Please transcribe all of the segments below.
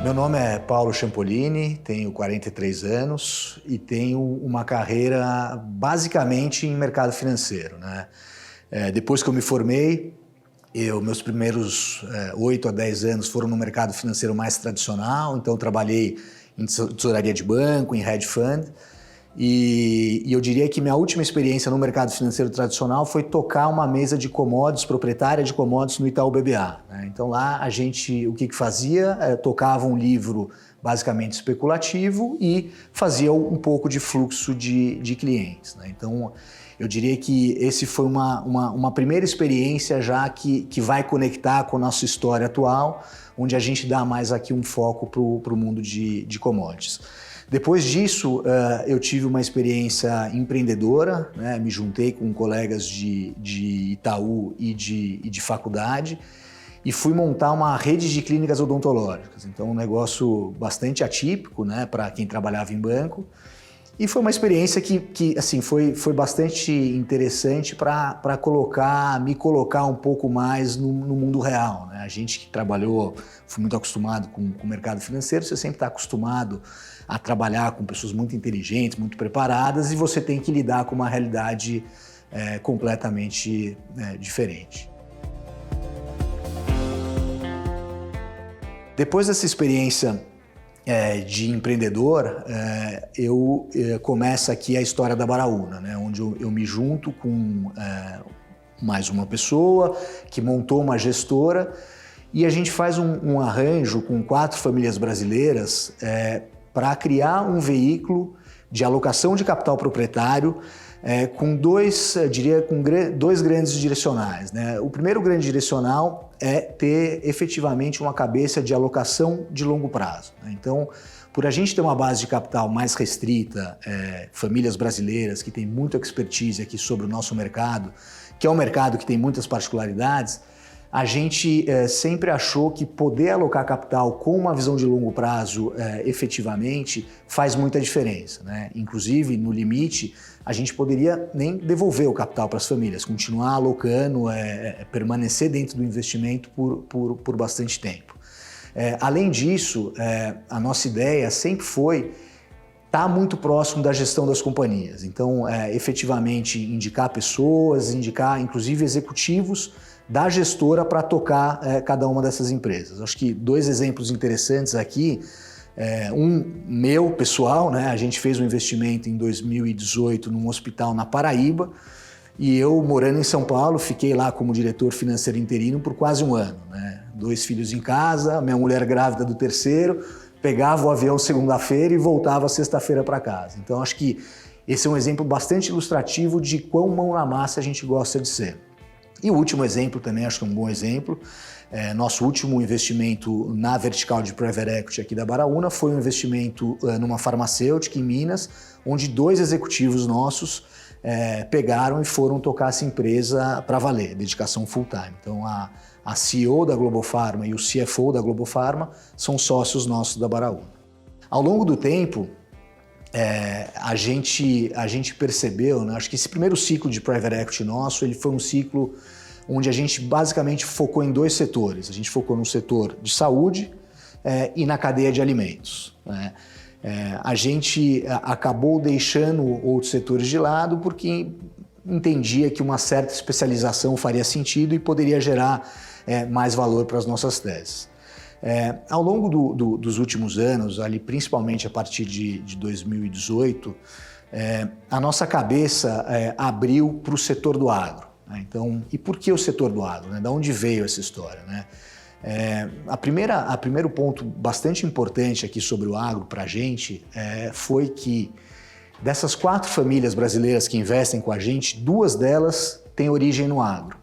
Meu nome é Paulo Champolini, tenho 43 anos e tenho uma carreira basicamente em mercado financeiro, né? Depois que eu me formei, meus primeiros 8 a 10 anos foram no mercado financeiro mais tradicional, então eu trabalhei em tesouraria de banco, em hedge fund, e eu diria que minha última experiência no mercado financeiro tradicional foi tocar uma mesa de commodities, proprietária de commodities no Itaú BBA. Né? Então lá a gente, o que fazia? Tocava um livro basicamente especulativo e fazia um pouco de fluxo de clientes. Né? Então eu diria que esse foi uma primeira experiência já que vai conectar com a nossa história atual, onde a gente dá mais aqui um foco para o mundo de commodities. Depois disso, eu tive uma experiência empreendedora, né? Me juntei com colegas de Itaú e de faculdade e fui montar uma rede de clínicas odontológicas. Então, um negócio bastante atípico, né, para quem trabalhava em banco. E foi uma experiência que assim, foi bastante interessante para me colocar um pouco mais no mundo real. Né? A gente que trabalhou, fui muito acostumado com o mercado financeiro, você sempre está acostumado a trabalhar com pessoas muito inteligentes, muito preparadas, e você tem que lidar com uma realidade completamente diferente. Depois dessa experiência de empreendedor, começa aqui a história da Baraúna, né? Onde eu me junto com mais uma pessoa que montou uma gestora e a gente faz um arranjo com 4 famílias brasileiras para criar um veículo de alocação de capital proprietário com dois grandes direcionais. Né? O primeiro grande direcional é ter efetivamente uma cabeça de alocação de longo prazo. Né? Então, por a gente ter uma base de capital mais restrita, famílias brasileiras que têm muita expertise aqui sobre o nosso mercado, que é um mercado que tem muitas particularidades, a gente sempre achou que poder alocar capital com uma visão de longo prazo efetivamente faz muita diferença. Né? Inclusive, no limite, a gente poderia nem devolver o capital para as famílias, continuar alocando, permanecer dentro do investimento por bastante tempo. Além disso, a nossa ideia sempre foi estar muito próximo da gestão das companhias. Então, efetivamente, indicar pessoas, indicar inclusive executivos da gestora para tocar cada uma dessas empresas. Acho que 2 exemplos interessantes aqui, um meu pessoal, né? A gente fez um investimento em 2018 num hospital na Paraíba e eu, morando em São Paulo, fiquei lá como diretor financeiro interino por quase um ano. Né? 2 filhos em casa, minha mulher grávida do 3º, pegava o avião segunda-feira e voltava sexta-feira para casa. Então acho que esse é um exemplo bastante ilustrativo de quão mão na massa a gente gosta de ser. E o último exemplo também, acho que é um bom exemplo, nosso último investimento na vertical de Private Equity aqui da Baraúna foi um investimento numa farmacêutica em Minas, onde 2 executivos nossos pegaram e foram tocar essa empresa para valer, dedicação full time. Então a CEO da Globofarma e o CFO da Globofarma são sócios nossos da Baraúna. Ao longo do tempo, a gente percebeu, né, acho que esse primeiro ciclo de Private Equity nosso, ele foi um ciclo onde a gente basicamente focou em 2 setores. A gente focou no setor de saúde e na cadeia de alimentos. Né? A gente acabou deixando outros setores de lado porque entendia que uma certa especialização faria sentido e poderia gerar mais valor para as nossas teses. Ao longo dos últimos anos, ali principalmente a partir de 2018, a nossa cabeça abriu para o setor do agro. Né? Então, e por que o setor do agro? Né? Da onde veio essa história? Né? Primeiro ponto bastante importante aqui sobre o agro para a gente foi que dessas 4 famílias brasileiras que investem com a gente, 2 delas têm origem no agro.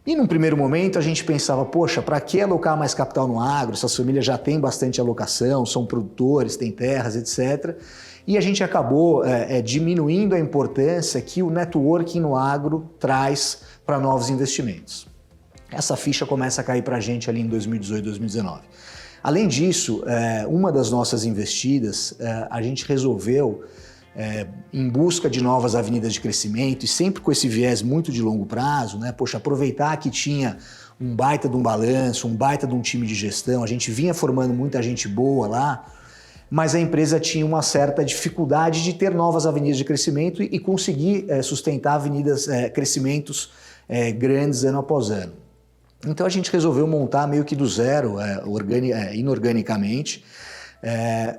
E num primeiro momento a gente pensava, poxa, para que alocar mais capital no agro? Essas famílias já têm bastante alocação, são produtores, têm terras, etc. E a gente acabou diminuindo a importância que o networking no agro traz para novos investimentos. Essa ficha começa a cair para a gente ali em 2018, 2019. Além disso, uma das nossas investidas, a gente resolveu em busca de novas avenidas de crescimento e sempre com esse viés muito de longo prazo, né? Poxa, aproveitar que tinha um baita de um balanço, um baita de um time de gestão, a gente vinha formando muita gente boa lá, mas a empresa tinha uma certa dificuldade de ter novas avenidas de crescimento e conseguir sustentar crescimentos grandes ano após ano. Então a gente resolveu montar meio que do zero, inorganicamente,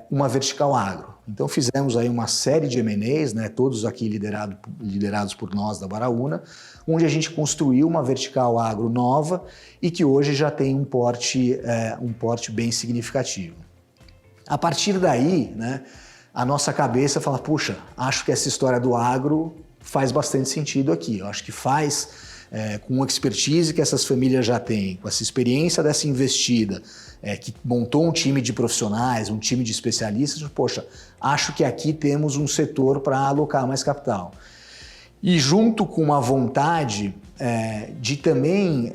uma vertical agro. Então fizemos aí uma série de M&As, né, todos aqui liderados por nós da Baraúna, onde a gente construiu uma vertical agro nova e que hoje já tem um porte bem significativo. A partir daí, né, a nossa cabeça fala, puxa, acho que essa história do agro faz bastante sentido aqui. Eu acho que faz com a expertise que essas famílias já têm, com essa experiência dessa investida, que montou um time de profissionais, um time de especialistas, poxa, acho que aqui temos um setor para alocar mais capital. E junto com uma vontade de também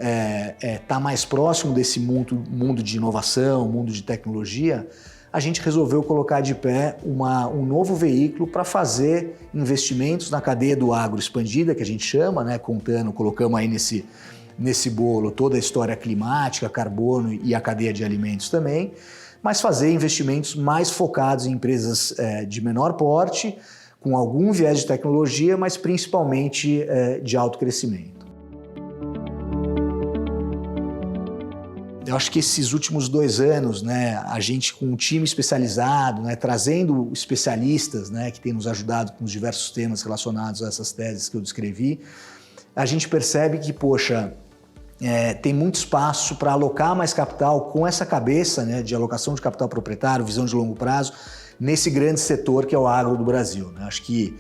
estar mais próximo desse mundo de inovação, mundo de tecnologia, a gente resolveu colocar de pé um novo veículo para fazer investimentos na cadeia do agro expandida, que a gente chama, né, colocamos aí nesse bolo toda a história climática, carbono e a cadeia de alimentos também, mas fazer investimentos mais focados em empresas de menor porte, com algum viés de tecnologia, mas principalmente de alto crescimento. Eu acho que esses últimos 2 anos, né, a gente com um time especializado, né, trazendo especialistas, né, que têm nos ajudado com os diversos temas relacionados a essas teses que eu descrevi, a gente percebe que, poxa, tem muito espaço para alocar mais capital com essa cabeça, né, de alocação de capital proprietário, visão de longo prazo, nesse grande setor que é o agro do Brasil, né? Acho que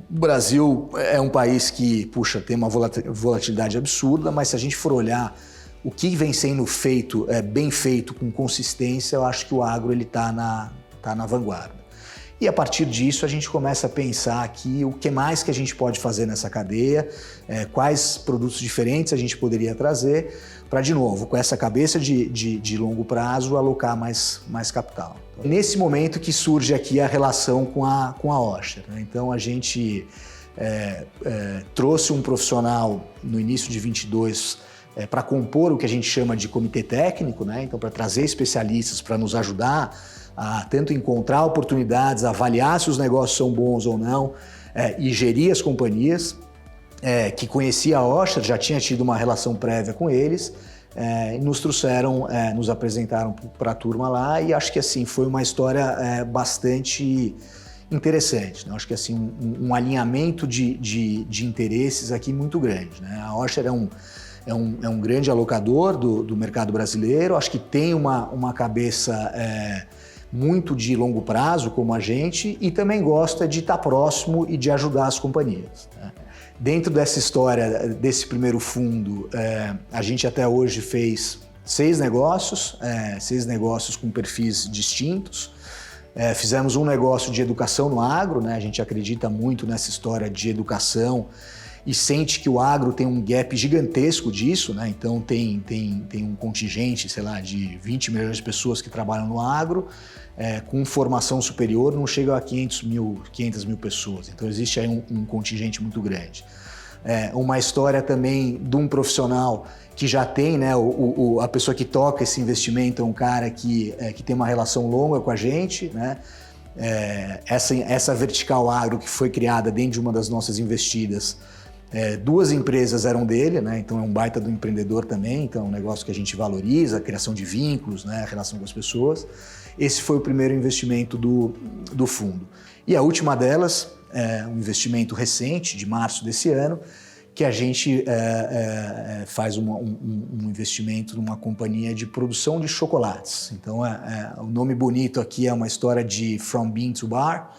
o Brasil é um país que, puxa, tem uma volatilidade absurda, mas se a gente for olhar o que vem sendo feito, bem feito, com consistência, eu acho que o agro está na vanguarda. E a partir disso a gente começa a pensar aqui o que mais que a gente pode fazer nessa cadeia, quais produtos diferentes a gente poderia trazer para, de novo, com essa cabeça de longo prazo, alocar mais capital. Nesse momento que surge aqui a relação com a Osher, né? Então a gente trouxe um profissional no início de 22 para compor o que a gente chama de comitê técnico, né? Então para trazer especialistas para nos ajudar a tanto encontrar oportunidades, avaliar se os negócios são bons ou não e gerir as companhias, que conhecia a Osher, já tinha tido uma relação prévia com eles, nos trouxeram, nos apresentaram para a turma lá e acho que assim foi uma história bastante interessante, né? Acho que assim um alinhamento de interesses aqui muito grande, né? A Osher é um grande alocador do mercado brasileiro, acho que tem uma cabeça muito de longo prazo, como a gente, e também gosta de estar próximo e de ajudar as companhias, né? Dentro dessa história, desse primeiro fundo, a gente até hoje fez 6 negócios com perfis distintos. Fizemos um negócio de educação no agro, né? A gente acredita muito nessa história de educação e sente que o agro tem um gap gigantesco disso, né? Então tem um contingente, sei lá, de 20 milhões de pessoas que trabalham no agro, com formação superior não chega a 500 mil pessoas. Então existe aí um contingente muito grande. Uma história também de um profissional que já tem, né, a pessoa que toca esse investimento é um cara que tem uma relação longa com a gente, né? Essa vertical agro que foi criada dentro de uma das nossas investidas, 2 empresas eram dele, né? Então é um baita do empreendedor também, então é um negócio que a gente valoriza, a criação de vínculos, né? A relação com as pessoas. Esse foi o primeiro investimento do fundo. E a última delas, um investimento recente, de março desse ano, que a gente faz um investimento numa companhia de produção de chocolates. Então o nome bonito aqui é uma história de From Bean to Bar.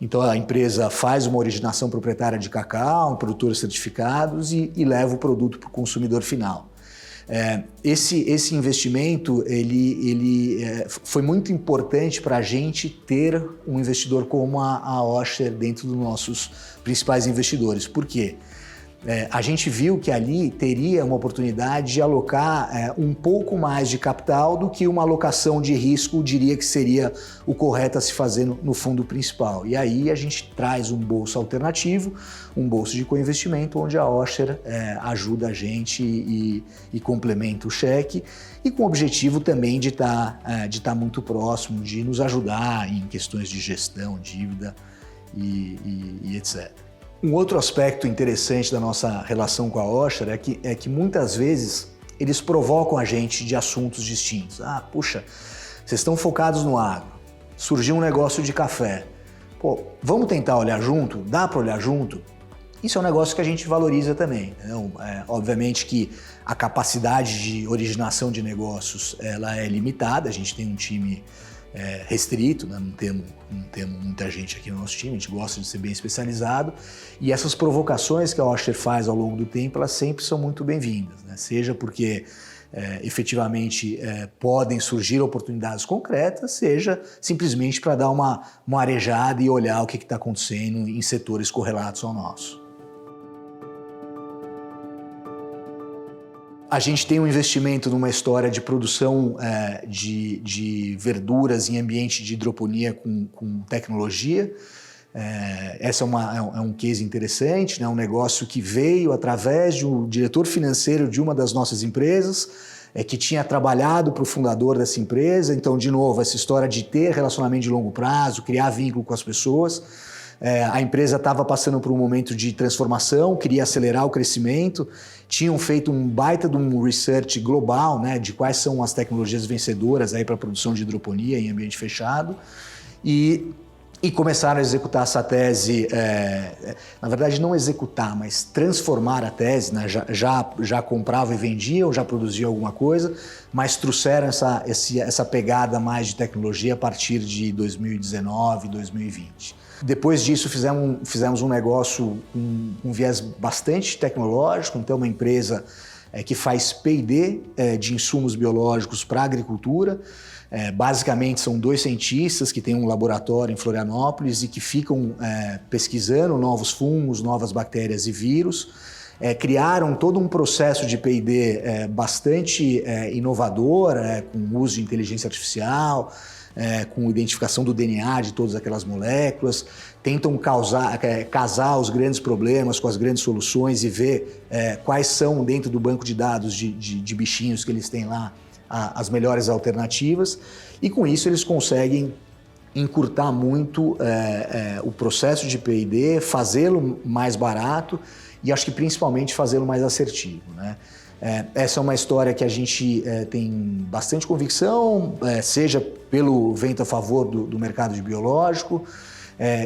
Então a empresa faz uma originação proprietária de cacau, produtores certificados e leva o produto para o consumidor final. Esse investimento ele foi muito importante para a gente ter um investidor como a Osher dentro dos nossos principais investidores. Por quê? a gente viu que ali teria uma oportunidade de alocar um pouco mais de capital do que uma alocação de risco diria que seria o correto a se fazer no fundo principal. E aí a gente traz um bolso alternativo, um bolso de coinvestimento, onde a Osher ajuda a gente e complementa o cheque, e com o objetivo também de estar muito próximo, de nos ajudar em questões de gestão, dívida e etc. Um outro aspecto interessante da nossa relação com a Osher é que muitas vezes eles provocam a gente de assuntos distintos. Puxa, vocês estão focados no agro, surgiu um negócio de café. Pô, vamos tentar olhar junto? Dá para olhar junto? Isso é um negócio que a gente valoriza também. Obviamente que a capacidade de originação de negócios ela é limitada, a gente tem um time restrito, né? Não temos muita gente aqui no nosso time, a gente gosta de ser bem especializado, e essas provocações que a Osher faz ao longo do tempo, elas sempre são muito bem-vindas, né? Seja porque efetivamente podem surgir oportunidades concretas, seja simplesmente para dar uma arejada e olhar o que está acontecendo em setores correlatos ao nosso. A gente tem um investimento numa história de produção de verduras em ambiente de hidroponia com tecnologia. Essa é um case interessante, né? Um negócio que veio através de um diretor financeiro de uma das nossas empresas, que tinha trabalhado para o fundador dessa empresa. Então, de novo, essa história de ter relacionamento de longo prazo, criar vínculo com as pessoas. A empresa estava passando por um momento de transformação, queria acelerar o crescimento, tinham feito um baita de um research global, né, de quais são as tecnologias vencedoras para a produção de hidroponia em ambiente fechado, e começaram a executar essa tese, na verdade não executar, mas transformar a tese, né, já compravam e vendiam, já produziam alguma coisa, mas trouxeram essa pegada mais de tecnologia a partir de 2019, 2020. Depois disso, fizemos um negócio com um viés bastante tecnológico, então uma empresa que faz P&D de insumos biológicos para a agricultura. Basicamente são dois cientistas que têm um laboratório em Florianópolis e que ficam pesquisando novos fungos, novas bactérias e vírus. Criaram todo um processo de P&D bastante inovador, com o uso de inteligência artificial, com identificação do DNA de todas aquelas moléculas, tentam casar os grandes problemas com as grandes soluções e ver quais são, dentro do banco de dados de bichinhos que eles têm lá, as melhores alternativas, e com isso eles conseguem encurtar muito o processo de P&D, fazê-lo mais barato e acho que principalmente fazê-lo mais assertivo, né? Essa é uma história que a gente tem bastante convicção, seja pelo vento a favor do mercado de biológico,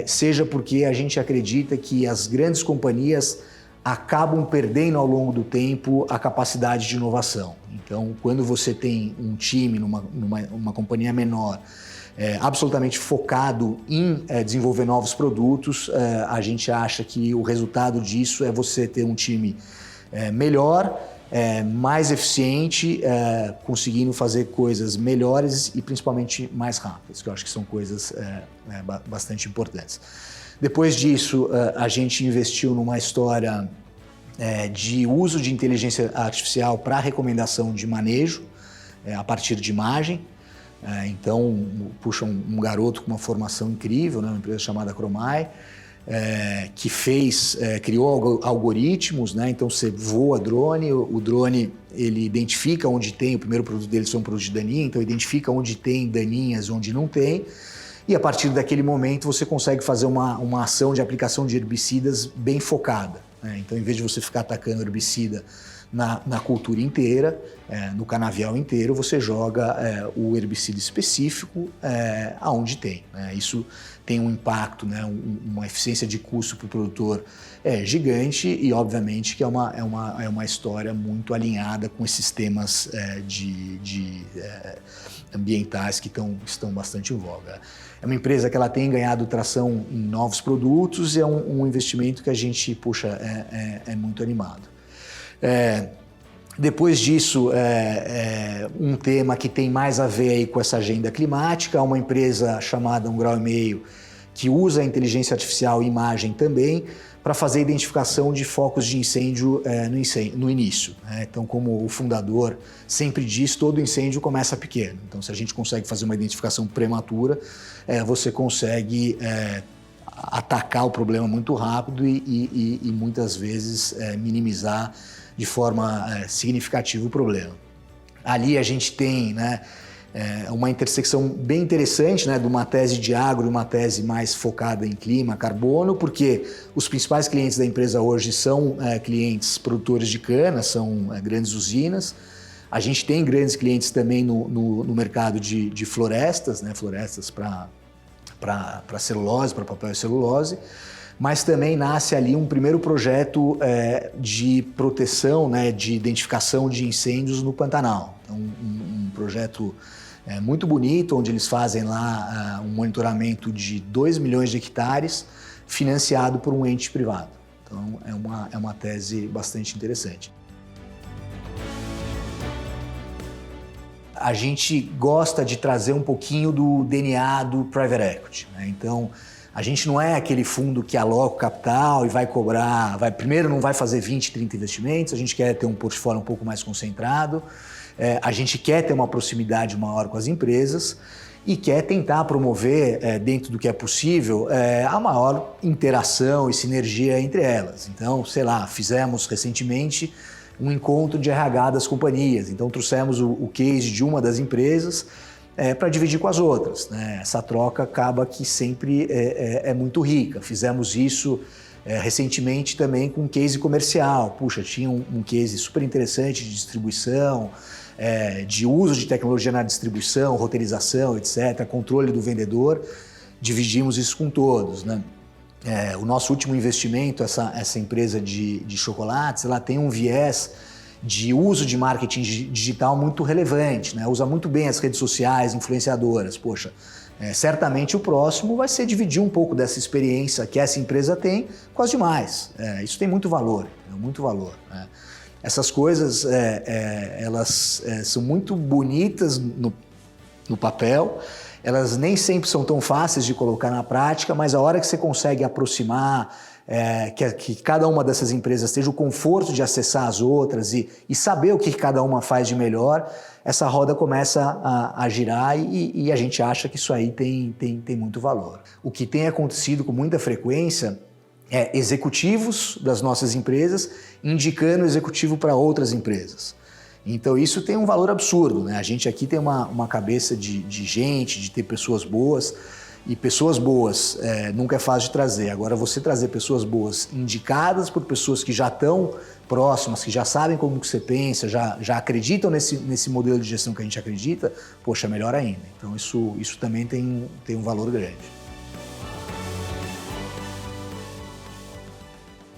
seja porque a gente acredita que as grandes companhias acabam perdendo ao longo do tempo a capacidade de inovação. Então, quando você tem um time numa companhia menor, absolutamente focado em desenvolver novos produtos, a gente acha que o resultado disso é você ter um time melhor, mais eficiente, conseguindo fazer coisas melhores e principalmente mais rápidas, que eu acho que são coisas bastante importantes. Depois disso, a gente investiu numa história de uso de inteligência artificial para recomendação de manejo a partir de imagem. Então, puxa um garoto com uma formação incrível, né, uma empresa chamada Cromai, que criou algoritmos, né? Então você voa drone, o drone ele identifica onde tem, o primeiro produto deles foi um produto de daninha, então identifica onde tem daninhas, onde não tem, e a partir daquele momento você consegue fazer uma ação de aplicação de herbicidas bem focada, né? Então, em vez de você ficar atacando herbicida na cultura inteira, no canavial inteiro, você joga o herbicida específico aonde tem, né? Isso tem um impacto, né? Uma eficiência de custo para o produtor gigante e, obviamente, que é uma história muito alinhada com esses temas ambientais que estão bastante em voga. É uma empresa que ela tem ganhado tração em novos produtos e é um investimento que a gente, é muito animado. Depois disso, um tema que tem mais a ver aí com essa agenda climática, uma empresa chamada 1,5 Grau, que usa a inteligência artificial e imagem também para fazer a identificação de focos de incêndio no início, né? Então, como o fundador sempre diz, todo incêndio começa pequeno. Então, se a gente consegue fazer uma identificação prematura, você consegue atacar o problema muito rápido e muitas vezes minimizar de forma significativa o problema. Ali a gente tem, né, uma intersecção bem interessante, né, de uma tese de agro e uma tese mais focada em clima, carbono, porque os principais clientes da empresa hoje são clientes produtores de cana, são grandes usinas. A gente tem grandes clientes também no mercado de florestas, né, florestas para celulose, para papel e celulose, mas também nasce ali um primeiro projeto de proteção, né, de identificação de incêndios no Pantanal. Então, um projeto muito bonito, onde eles fazem lá um monitoramento de 2 milhões de hectares, financiado por um ente privado. Então, é uma tese bastante interessante. A gente gosta de trazer um pouquinho do DNA do Private Equity, né? Então, a gente não é aquele fundo que aloca o capital e vai cobrar, primeiro não vai fazer 20, 30 investimentos, a gente quer ter um portfólio um pouco mais concentrado, a gente quer ter uma proximidade maior com as empresas e quer tentar promover, dentro do que é possível, a maior interação e sinergia entre elas. Então, sei lá, fizemos recentemente um encontro de RH das companhias. Então trouxemos o case de uma das empresas para dividir com as outras, né? Essa troca acaba que sempre é muito rica. Fizemos isso recentemente também com um case comercial. Puxa, tinha um case super interessante de distribuição, de uso de tecnologia na distribuição, roteirização, etc., controle do vendedor. Dividimos isso com todos, né? O nosso último investimento, essa empresa de chocolates, ela tem um viés de uso de marketing digital muito relevante, né? Usa muito bem as redes sociais, influenciadoras. Poxa, certamente o próximo vai ser dividir um pouco dessa experiência que essa empresa tem com as demais. Isso tem muito valor, muito valor, né? Essas coisas, elas são muito bonitas no papel. Elas nem sempre são tão fáceis de colocar na prática, mas a hora que você consegue aproximar, que cada uma dessas empresas tenha o conforto de acessar as outras e saber o que cada uma faz de melhor, essa roda começa a girar e a gente acha que isso aí tem muito valor. O que tem acontecido com muita frequência é executivos das nossas empresas indicando executivo para outras empresas. Então isso tem um valor absurdo, né? A gente aqui tem uma cabeça de gente, de ter pessoas boas, e pessoas boas nunca é fácil de trazer. Agora você trazer pessoas boas indicadas por pessoas que já estão próximas, que já sabem como que você pensa, já acreditam nesse modelo de gestão que a gente acredita, poxa, melhor ainda. Então isso também tem um valor grande.